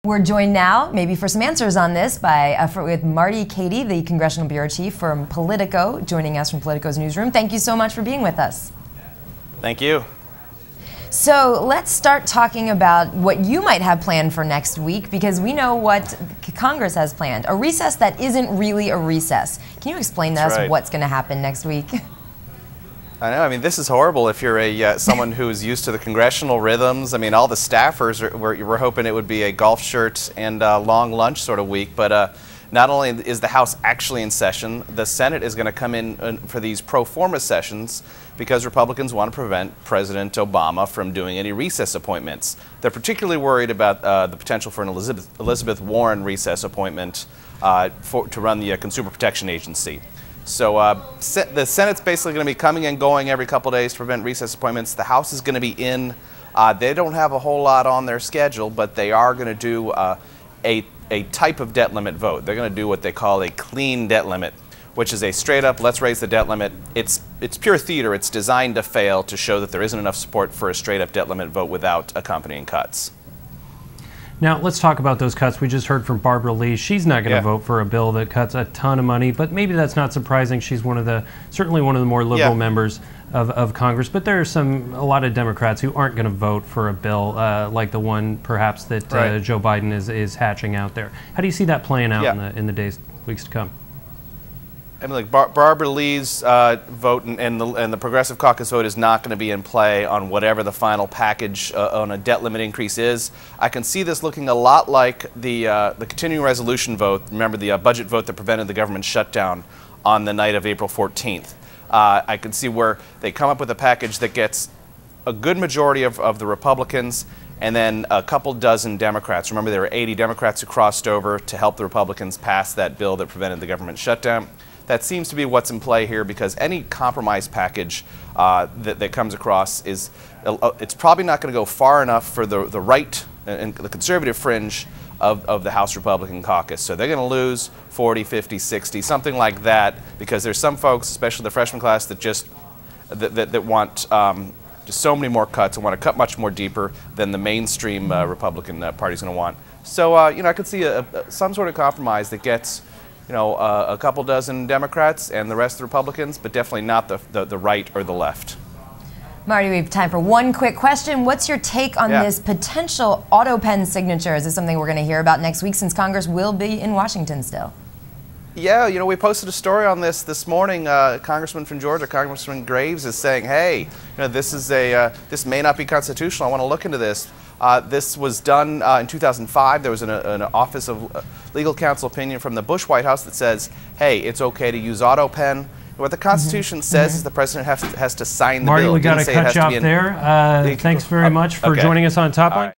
We're joined now, maybe for some answers on this, with Marty Cady, the Congressional Bureau Chief from Politico, joining us from Politico's newsroom. Thank you so much for being with us. Thank you. So let's start talking about what you might have planned for next week, because we know what Congress has planned. A recess that isn't really a recess. Can you explain to us what's going to happen next week? I know. I mean, this is horrible if you're someone who's used to the congressional rhythms. I mean, all the staffers were hoping it would be a golf shirt and long lunch sort of week. But not only is the House actually in session, the Senate is going to come in for these pro forma sessions because Republicans want to prevent President Obama from doing any recess appointments. They're particularly worried about the potential for an Elizabeth Warren recess appointment to run the Consumer Protection Agency. So the Senate's basically going to be coming and going every couple days to prevent recess appointments. The House is going to be in. They don't have a whole lot on their schedule, but they are going to do a type of debt limit vote. They're going to do what they call a clean debt limit, which is a straight up, let's raise the debt limit. It's pure theater. It's designed to fail, to show that there isn't enough support for a straight up debt limit vote without accompanying cuts. Now, let's talk about those cuts. We just heard from Barbara Lee. She's not going to vote for a bill that cuts a ton of money, but maybe that's not surprising. She's certainly one of the more liberal members of Congress, but there are a lot of Democrats who aren't going to vote for a bill like the one perhaps that Joe Biden is hatching out there. How do you see that playing out in the weeks to come? I mean, like Barbara Lee's vote and the Progressive Caucus vote is not going to be in play on whatever the final package on a debt limit increase is. I can see this looking a lot like the continuing resolution vote. Remember the budget vote that prevented the government shutdown on the night of April 14th. I can see where they come up with a package that gets a good majority of the Republicans and then a couple dozen Democrats. Remember, there were 80 Democrats who crossed over to help the Republicans pass that bill that prevented the government shutdown. That seems to be what's in play here, because any compromise package that comes across it's probably not going to go far enough for the right and the conservative fringe of the House Republican caucus. So they're going to lose 40, 50, 60, something like that, because there's some folks, especially the freshman class, that want just so many more cuts and want to cut much more deeper than the mainstream Republican party is going to want. So I could see some sort of compromise that gets a couple dozen Democrats and the rest of the Republicans, but definitely not the right or the left. Marty, we have time for one quick question. What's your take on this potential Autopen signature? Is this something we're going to hear about next week, since Congress will be in Washington still? Yeah, we posted a story on this morning. Congressman from Georgia, Congressman Graves, is saying, hey, this may not be constitutional. I want to look into this. This was done in 2005. There was an Office of Legal Counsel opinion from the Bush White House that says, hey, it's okay to use Autopen. What the Constitution says is the president has to sign the bill. Marty, we got to cut you off there. Thanks very much for joining us on Top Line.